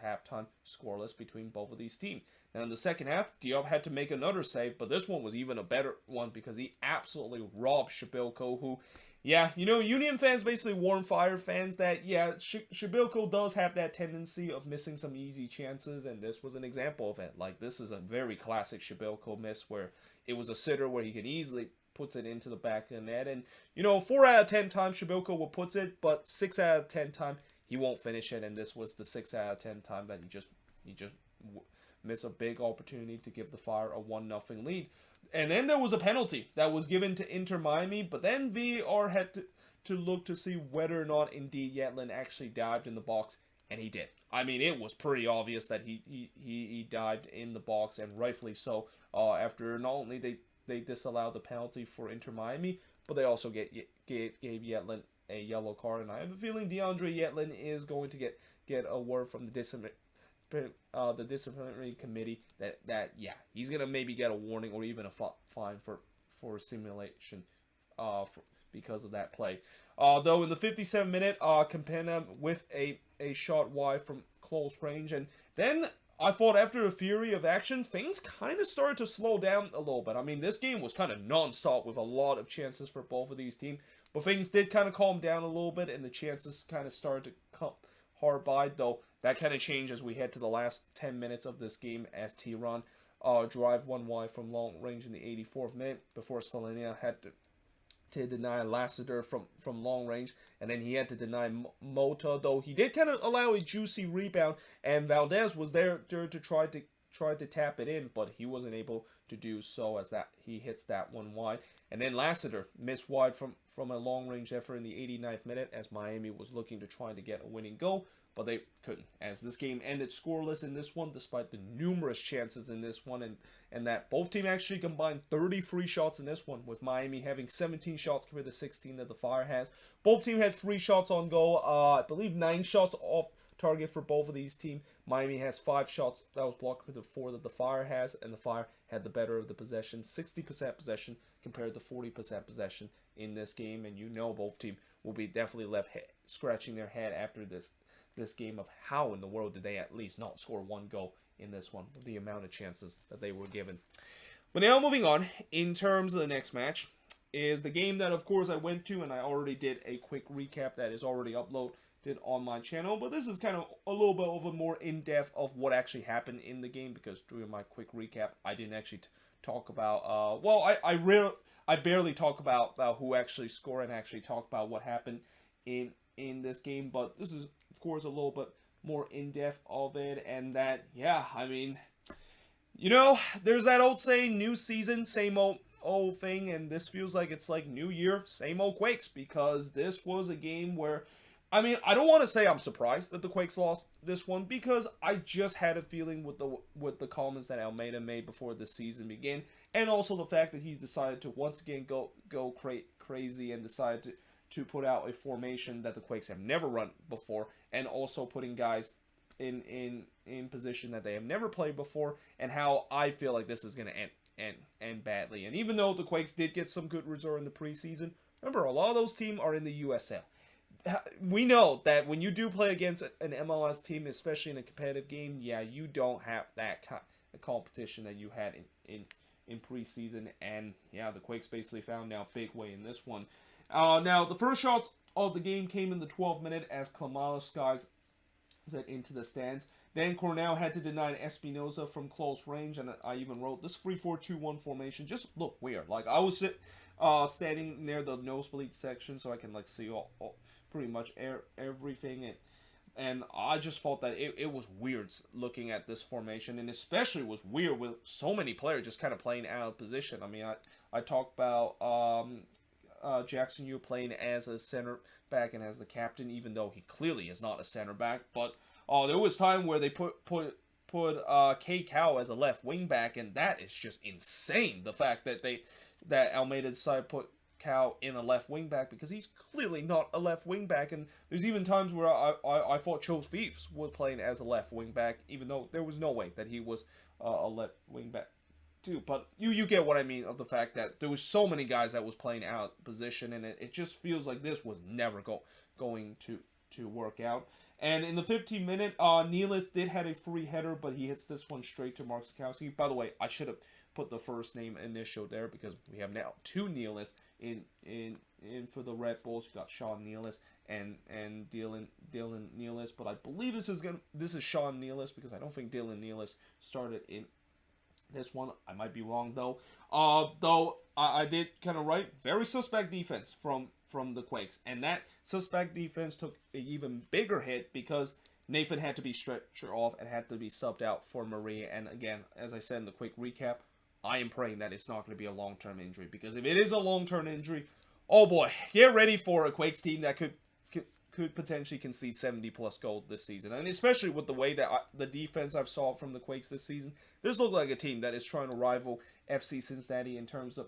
halftime scoreless between both of these teams. Now in the second half, Diop had to make another save, but this one was even a better one because he absolutely robbed Shibilko, who, yeah, Union fans basically warn Fire fans that, yeah, Shibilko does have that tendency of missing some easy chances, and this was an example of it. Like, this is a very classic Shibilko miss where it was a sitter where he could easily puts it into the back of the net, and 4 out of 10 times Shibilko will puts it, but 6 out of 10 times he won't finish it, and this was the 6 out of 10 time that he just missed a big opportunity to give the Fire a 1-0 lead. And then there was a penalty that was given to Inter Miami, but then VAR had to look to see whether or not indeed Yedlin actually dived in the box, and he did. I mean, it was pretty obvious that he dived in the box, and rightfully so. After not only they disallowed the penalty for Inter Miami, but they also gave Yedlin a yellow card, and I have a feeling DeAndre Yedlin is going to get a word from the disciplinary committee that he's gonna maybe get a warning or even a fine for simulation because of that play. Though in the 57th minute, Campana with a shot wide from close range, and then I thought after a fury of action, things kind of started to slow down a little bit. I mean, this game was kind of non-stop with a lot of chances for both of these teams, but things did kind of calm down a little bit, and the chances kind of started to come hard by, though that kind of changed as we head to the last 10 minutes of this game as T-Ron drive one wide from long range in the 84th minute before Salenia had to deny Lassiter from long range, and then he had to deny Mota, though he did kind of allow a juicy rebound, and Valdez was there to try to tap it in, but he wasn't able to do so as that he hits that one wide. And then Lassiter missed wide from a long range effort in the 89th minute as Miami was looking to try to get a winning goal, but they couldn't, as this game ended scoreless in this one despite the numerous chances in this one, and that both teams actually combined 33 shots in this one, with Miami having 17 shots compared to 16 that the Fire has. Both teams had 3 shots on goal, I believe 9 shots off target for both of these teams. Miami has 5 shots that was blocked with the 4 that the Fire has, and the Fire had the better of the possession, 60% possession compared to 40% possession in this game, and both teams will be definitely left scratching their head after this game of how in the world did they at least not score 1 goal in this one with the amount of chances that they were given. But now moving on, in terms of the next match, is the game that, of course, I went to, and I already did a quick recap that is already uploaded on my channel. But this is kind of a little bit of a more in-depth of what actually happened in the game, because during my quick recap, I didn't actually talk about, I barely talk about who actually scored and actually talk about what happened in this game. But this is, of course, a little bit more in-depth of it, and that, yeah, I mean, you know, there's that old saying, new season, same old thing, and this feels like it's like new year, same old Quakes, because this was a game where, I mean, I don't want to say I'm surprised that the Quakes lost this one, because I just had a feeling with the comments that Almeida made before the season began, and also the fact that he decided to once again go crazy and decided to put out a formation that the Quakes have never run before, and also putting guys in position that they have never played before, and how I feel like this is going to end badly. And even though the Quakes did get some good results in the preseason, remember, a lot of those teams are in the USL. We know that when you do play against an MLS team, especially in a competitive game, yeah, you don't have that competition that you had in preseason. And yeah, the Quakes basically found out big way in this one. Now, the first shots of the game came in the 12th minute as Klamala skies it into the stands. Then Cornell had to deny Espinoza from close range, and I even wrote, this 3-4-2-1 formation just looked weird. Like, I was standing near the nosebleed section so I can like see all pretty much everything, and I just felt that it was weird looking at this formation, and especially was weird with so many players just kind of playing out of position. I mean, I talked about Jackson Yu playing as a center back and as the captain, even though he clearly is not a center back. But there was time where they put K Cow as a left wing back, and that is just insane. The fact that Almeida decided to put Cow in a left wing back, because he's clearly not a left wing back. And there's even times where I thought Chose Thieves was playing as a left wing back, even though there was no way that he was a left wing back too. But you get what I mean, of the fact that there was so many guys that was playing out of position, and it just feels like this was never going to work out. And in the 15th minute, Nealis did have a free header, but he hits this one straight to Mark Sikowski. By the way, I should have put the first name initial there, because we have now two Nealis in for the Redbulls. You got Sean Nealis and Dylan Nealis, but I believe this is Sean Nealis, because I don't think Dylan Nealis started in this one. I might be wrong though. Though I did kind of write very suspect defense from the Quakes, and that suspect defense took an even bigger hit because Nathan had to be stretchered off and had to be subbed out for Maria. And again, as I said in the quick recap, I am praying that it's not going to be a long-term injury, because if it is a long-term injury, oh boy, get ready for a Quakes team that could potentially concede 70+ goals this season. And especially with the way that the defense I've saw from the Quakes this season, this looks like a team that is trying to rival FC Cincinnati in terms of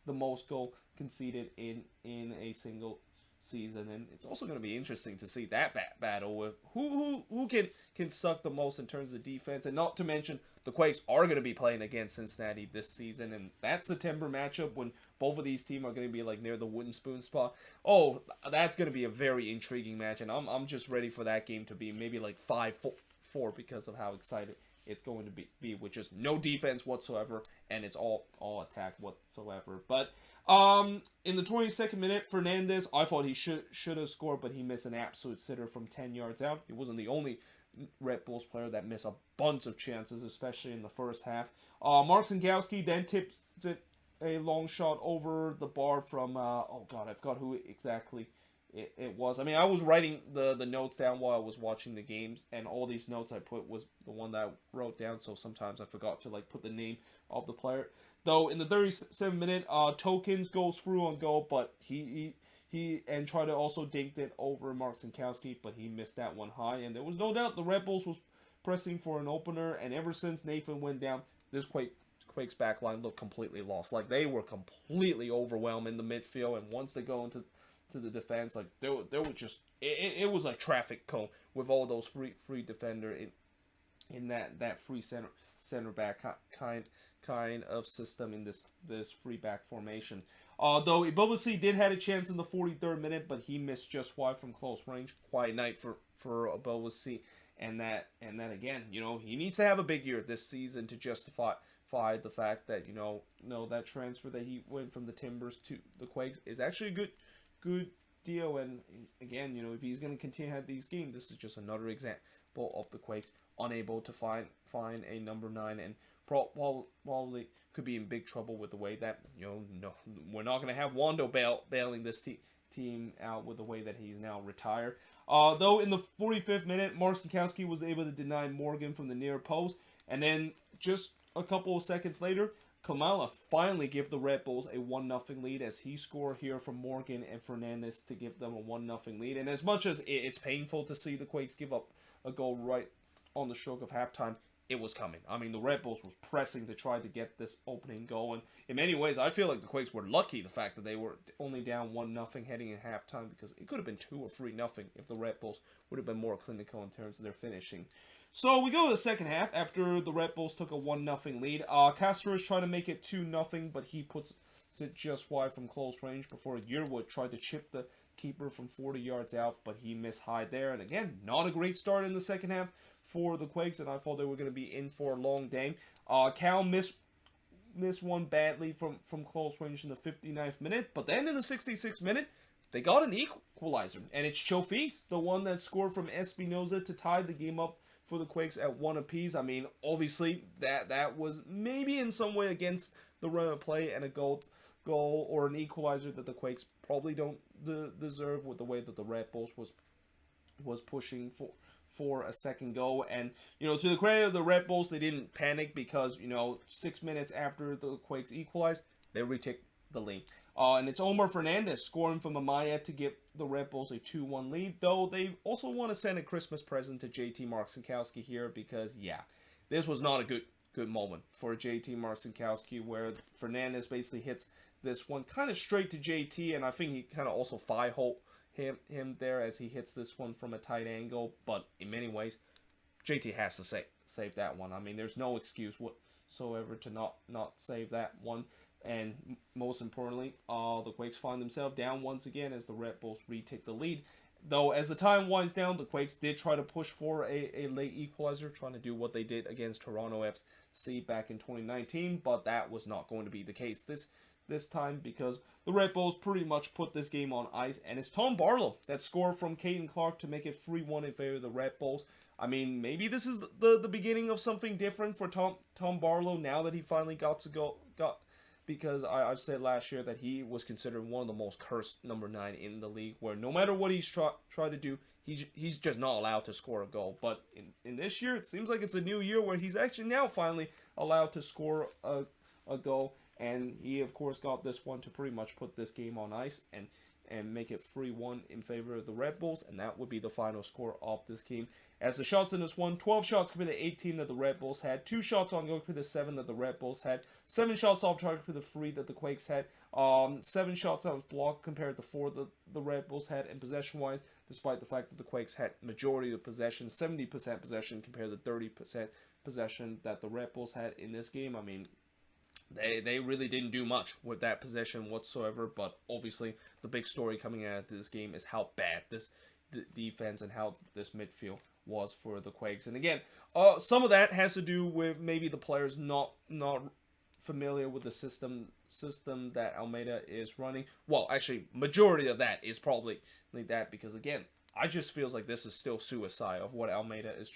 the most goal conceded in a single season. And it's also going to be interesting to see that battle with who can suck the most in terms of defense. And not to mention, the Quakes are going to be playing against Cincinnati this season, and that September matchup when both of these teams are going to be like near the wooden spoon spot. Oh, that's going to be a very intriguing match, and I'm just ready for that game to be maybe like 5-4 because of how excited it's going to be with just no defense whatsoever, and it's all attack whatsoever. But in the 22nd minute, Fernandez, I thought he should have scored, but he missed an absolute sitter from 10 yards out. He wasn't the only Red Bulls player that missed a bunch of chances, especially in the first half. Mark Zinkowski then tipped it a long shot over the bar from, oh god, I forgot who exactly it was. I mean, I was writing the notes down while I was watching the games, and all these notes I put was the one that I wrote down, so sometimes I forgot to like put the name of the player. Though in the 37th minute, Tokens goes through on goal, but he and tried to also dink it over Mark Zinkowski, but he missed that one high. And there was no doubt the Red Bulls was pressing for an opener, and ever since Nathan went down, this Quakes backline looked completely lost. Like, they were completely overwhelmed in the midfield, and once they go into the defense, like they were just it was like traffic cone with all those free defender in that free center back kind of system in this free back formation. Though Ibobasi did have a chance in the 43rd minute, but he missed just wide from close range. Quiet night for Ibobasi, and that again, you know, he needs to have a big year this season to justify the fact that that transfer that he went from the Timbers to the Quakes is actually a good deal. And again, if he's going to continue to have these games, this is just another example of the Quakes unable to find a number 9, and probably could be in big trouble with the way that no, we're not going to have Wando bailing this team out with the way that he's now retired. Though in the 45th minute, Mark Stankowski was able to deny Morgan from the near post, and then just a couple of seconds later, Kamala finally give the Redbulls a 1-0 lead as he scored here from Morgan and Fernandez to give them a 1-0 lead. And as much as it's painful to see the Quakes give up a goal right on the stroke of halftime, it was coming. I mean, the Redbulls was pressing to try to get this opening goal, and in many ways, I feel like the Quakes were lucky the fact that they were only down 1-0 heading in halftime, because it could have been 2 or 3-0 if the Redbulls would have been more clinical in terms of their finishing. So we go to the second half after the Redbulls took a 1-0 lead. Cáceres tried to make it 2-0, but he puts it just wide from close range before Yearwood tried to chip the keeper from 40 yards out, but he missed high there. And again, not a great start in the second half for the Quakes, and I thought they were going to be in for a long game. Cal missed one badly from close range in the 59th minute, but then in the 66th minute, they got an equalizer, and it's Chofis, the one that scored from Espinoza to tie the game up for the Quakes at 1 apiece. I mean, obviously, that was maybe in some way against the run of play, and a goal or an equalizer that the Quakes probably don't deserve with the way that the Redbulls was pushing for a second goal. And, to the credit of the Redbulls, they didn't panic because, 6 minutes after the Quakes equalized, they retake the lead. And it's Omar Fernandez scoring from Amaya to give the Redbulls a 2-1 lead, though they also want to send a Christmas present to JT Marcinkowski here because, yeah, this was not a good moment for JT Marcinkowski, where Fernandez basically hits this one kind of straight to JT, and I think he kind of also thigh-hole him there as he hits this one from a tight angle, but in many ways, JT has to save that one. I mean, there's no excuse whatsoever to not save that one. And most importantly, the Quakes find themselves down once again as the Redbulls retake the lead. Though, as the time winds down, the Quakes did try to push for a late equalizer, trying to do what they did against Toronto FC back in 2019, but that was not going to be the case this time because the Redbulls pretty much put this game on ice, and it's Tom Barlow that scored from Caden Clark to make it 3-1 in favor of the Redbulls. I mean, maybe this is the beginning of something different for Tom Barlow now that he finally got because I've said last year that he was considered one of the most cursed number 9 in the league, where no matter what he's tried to do, he's just not allowed to score a goal. But in this year, it seems like it's a new year where he's actually now finally allowed to score a goal, and he of course got this one to pretty much put this game on ice and make it 3-1 in favor of the Redbulls, and that would be the final score of this game. As the shots in this one, 12 shots compared to 18 that the Redbulls had, 2 shots on goal compared to 7 that the Redbulls had, 7 shots off target compared to 3 that the Quakes had, 7 shots that was blocked compared to 4 that the Redbulls had, and possession-wise, despite the fact that the Quakes had majority of possession, 70% possession compared to 30% possession that the Redbulls had in this game. I mean, they really didn't do much with that possession whatsoever, but obviously the big story coming out of this game is how bad this defense and how this midfield was for the Quakes. And again, some of that has to do with maybe the players not familiar with the system that Almeida is running. Well, actually, majority of that is probably that, because again, I just feels like this is still suicide of what Almeida is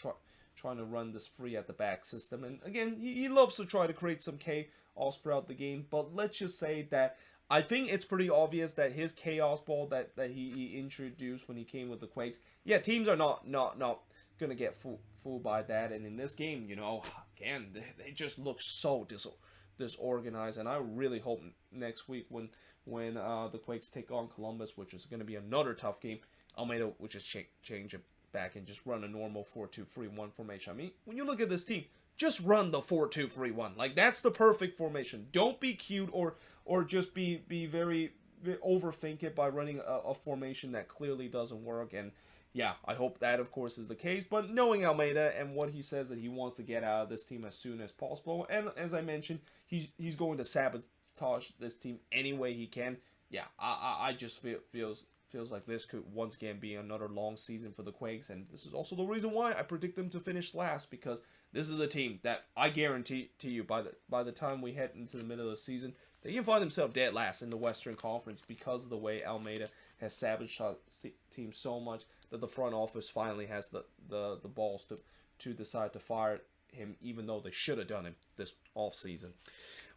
trying to run, this free at the back system. And again, he loves to try to create some chaos throughout the game, but let's just say that I think it's pretty obvious that his chaos ball that he introduced when he came with the Quakes, yeah, teams are not going to get fooled by that. And in this game, again, they just look so disorganized, and I really hope next week when the Quakes take on Columbus, which is going to be another tough game, Almeida will just change it back and just run a normal 4-2-3-1 formation. I mean, when you look at this team, just run the 4-2-3-1. Like, that's the perfect formation. Don't be cute or just be very overthink it by running a formation that clearly doesn't work. And yeah, I hope that of course is the case. But knowing Almeida and what he says that he wants to get out of this team as soon as possible, and as I mentioned, he's going to sabotage this team any way he can. Yeah, I just feels like this could once again be another long season for the Quakes, and this is also the reason why I predict them to finish last, because this is a team that I guarantee to you by the time we head into the middle of the season, they can find themselves dead last in the Western Conference because of the way Almeida has sabotaged the team so much that the front office finally has the balls to decide to fire him, even though they should have done it this offseason.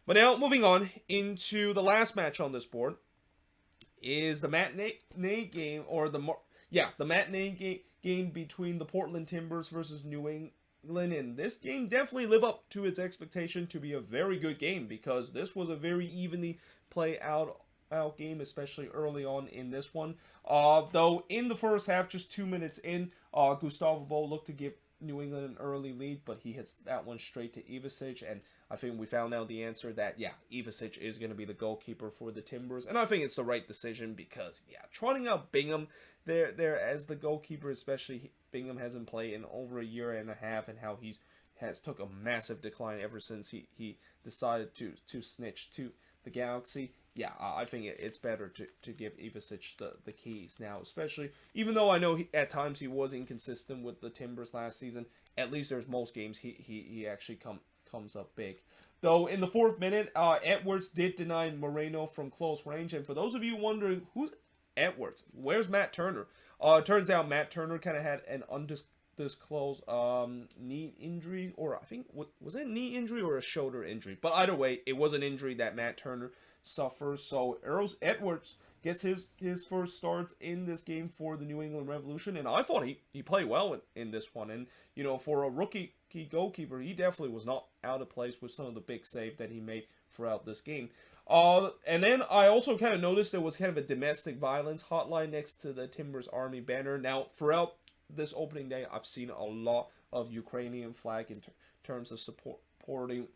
But now, moving on into the last match on this board is the matinee game, or the matinee game between the Portland Timbers versus New England. And this game definitely lived up to its expectation to be a very good game, because this was a very evenly play out game, especially early on in this one. Though in the first half, just 2 minutes in, Gustavo Bo looked to give New England an early lead, but he hits that one straight to Ivicic, and I think we found out the answer that, Ivicic is going to be the goalkeeper for the Timbers, and I think it's the right decision because, trotting out Bingham there as the goalkeeper, especially Bingham hasn't played in over a year and a half, and how has took a massive decline ever since he decided to snitch to the Galaxy. I think it's better to give Ivicic the keys now, especially, even though I know at times he was inconsistent with the Timbers last season, at least there's most games he actually comes up big. Though in the 4th minute, Edwards did deny Moreno from close range, and for those of you wondering, who's Edwards? Where's Matt Turner? Turns out Matt Turner kind of had an undisclosed knee injury, or I think, was it a knee injury or a shoulder injury? But either way, it was an injury that Matt Turner suffers. So Earl Edwards gets his first starts in this game for the New England Revolution, and I thought he played well in this one. And for a rookie goalkeeper, he definitely was not out of place with some of the big saves that he made throughout this game. And then I also kind of noticed there was kind of a domestic violence hotline next to the Timbers Army banner. Now, throughout this opening day, I've seen a lot of Ukrainian flag in terms of supporting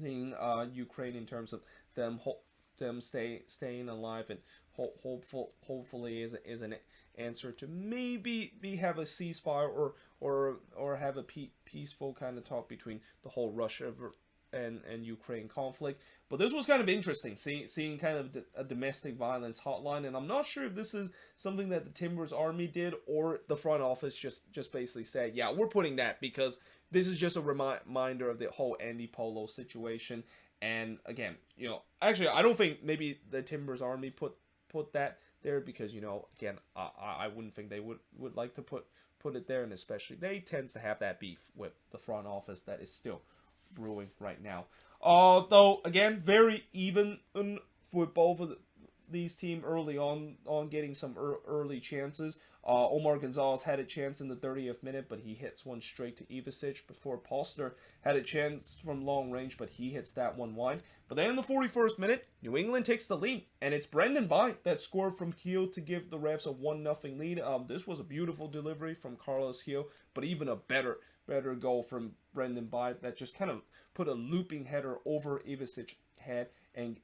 Ukraine, in terms of them staying alive, and hopefully is an answer to maybe have a ceasefire or have a peaceful kind of talk between the whole Russia and Ukraine conflict. But this was kind of interesting, seeing kind of a domestic violence hotline, and I'm not sure if this is something that the Timbers Army did or the front office just basically said, we're putting that because this is just a reminder of the whole Andy Polo situation. And again, actually, I don't think maybe the Timbers Army put that there because, again, I wouldn't think they would like to put it there, and especially they tends to have that beef with the front office that is still brewing right now. Though again, very even with both of these teams early on getting some early chances. Omar Gonzalez had a chance in the 30th minute, but he hits one straight to Ivicic, before Postner had a chance from long range, but he hits that one wide. But then in the 41st minute, New England takes the lead, and it's Brendan Bye that scored from Keel to give the refs a 1-0 lead. This was a beautiful delivery from Carlos Keel, but even a better goal from Brendan Bye that just kind of put a looping header over Ivicic's head. And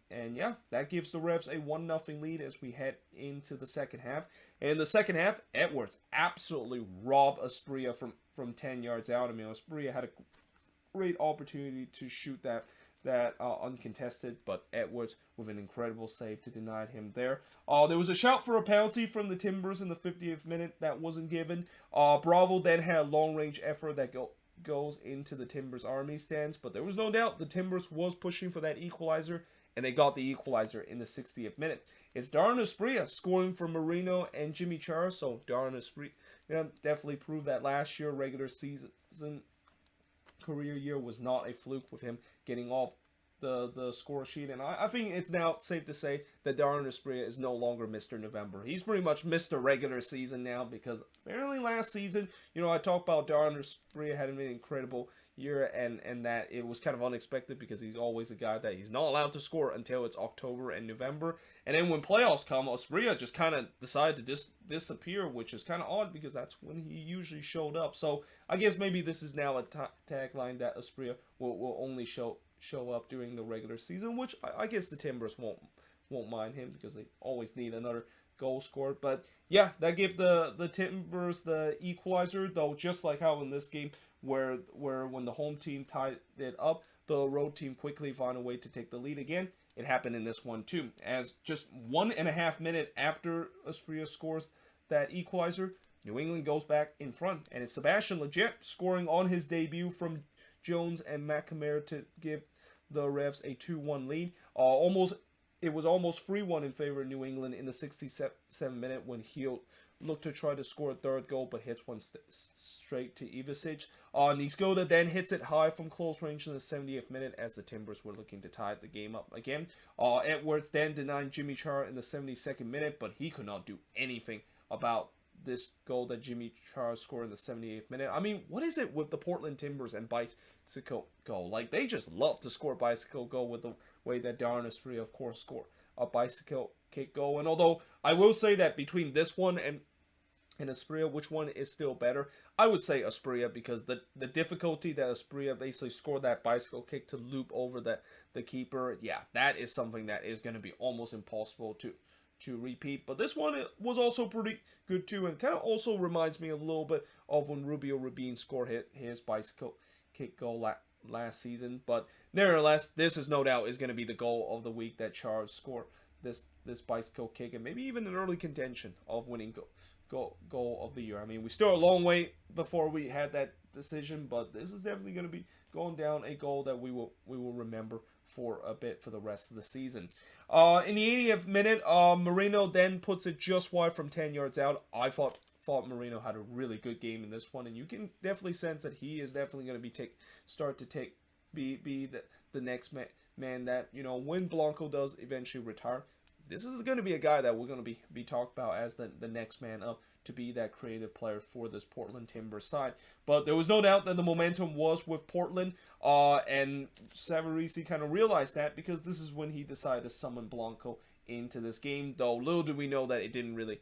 that gives the refs a 1-0 lead as we head into the second half. And in the second half, Edwards absolutely robbed Asprilla from 10 yards out. I mean, Asprilla had a great opportunity to shoot that uncontested, but Edwards with an incredible save to deny him there. There was a shout for a penalty from the Timbers in the 50th minute that wasn't given. Bravo then had a long-range effort that goes into the Timbers Army stands, but there was no doubt the Timbers was pushing for that equalizer, and they got the equalizer in the 60th minute. It's Darren Asprilla scoring for Marino and Jimmy Char, so Darren Asprilla definitely proved that last year regular season career year was not a fluke with him getting off the score sheet. And I think it's now safe to say that Darren Asprilla is no longer Mr. November. He's pretty much Mr. Regular Season now, because apparently last season, I talked about Darren Asprilla had an incredible year, and that it was kind of unexpected because he's always a guy that he's not allowed to score until it's October and November. And then when playoffs come, Asprilla just kind of decided to disappear, which is kind of odd because that's when he usually showed up. So I guess maybe this is now a tagline that Asprilla will only show up during the regular season, which I guess the Timbers won't mind him because they always need another goal scored. But yeah, that gave the Timbers the equalizer, though just like how in this game where when the home team tied it up, the road team quickly found a way to take the lead again. It happened in this one too, as just 1.5 minutes after Asprilla scores that equalizer, New England goes back in front, and it's Sebastian Lletget scoring on his debut from Jones and McNamara to give the refs a 2-1 lead. It was almost 3-1 in favor of New England in the 67th minute when Heel looked to try to score a third goal, but hits one straight to Ivicic. Niskoda then hits it high from close range in the 70th minute as the Timbers were looking to tie the game up again. Edwards then denied Jimmy Chara in the 72nd minute, but he could not do anything about this goal that Jimmy Chara scored in the 78th minute. I mean, what is it with the Portland Timbers and bicycle goal? Like, they just love to score bicycle goal with the way that Darren Asprilla, of course, scored a bicycle kick goal. And although I will say that between this one and Asprilla, which one is still better? I would say Asprilla, because the difficulty that Asprilla basically scored that bicycle kick to loop over the keeper, yeah, that is something that is going to be almost impossible to repeat. But this one was also pretty good too, and kind of also reminds me a little bit of when Rubio Rubin scored his bicycle kick goal last season. But nevertheless, this is no doubt is going to be the goal of the week that Chara scored this bicycle kick, and maybe even an early contention of winning goal of the year. I mean, we still a long way before we had that decision, but this is definitely going to be going down a goal that we will remember for a bit for the rest of the season. In the 80th minute, Marino then puts it just wide from 10 yards out. I thought Marino had a really good game in this one, and you can definitely sense that he is definitely going to be the next man that, you know, when Blanco does eventually retire, this is going to be a guy that we're going to be talked about as the next man up to be that creative player for this Portland Timbers side. But there was no doubt that the momentum was with Portland, and Savarese kind of realized that, because this is when he decided to summon Blanco into this game. Though little did we know that it didn't really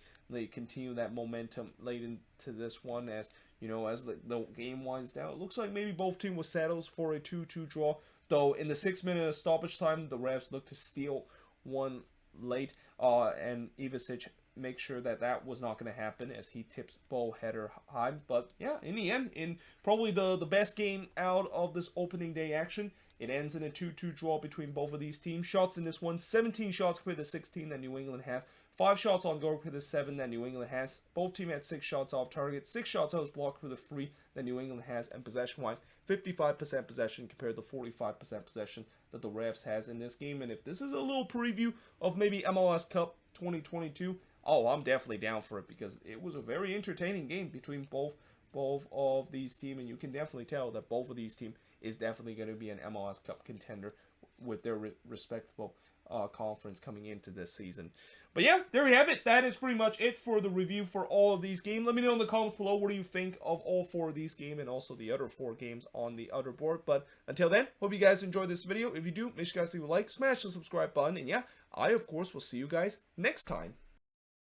continue that momentum late into this one, as you know, as the game winds down. It looks like maybe both teams will settle for a 2-2 draw. Though in the 6 minute of stoppage time, the refs looked to steal one late, and Ivicic make sure that was not going to happen as he tips ball header high. But yeah, in the end, in probably the best game out of this opening day action, it ends in a 2-2 draw between both of these teams. Shots in this one, 17 shots compared to 16 that New England has. 5 shots on goal compared to 7 that New England has. Both teams had 6 shots off target. 6 shots out of block for the 3 that New England has. And possession-wise, 55% possession compared to 45% possession that the Refs has in this game. And if this is a little preview of maybe MLS Cup 2022, oh, I'm definitely down for it, because it was a very entertaining game between both of these teams, and you can definitely tell that both of these teams is definitely going to be an MLS Cup contender with their respectable conference coming into this season. But yeah, there we have it. That is pretty much it for the review for all of these games. Let me know in the comments below, what do you think of all 4 of these games and also the other 4 games on the other board. But until then, hope you guys enjoyed this video. If you do, make sure you guys leave a like, smash the subscribe button, and yeah, I of course will see you guys next time.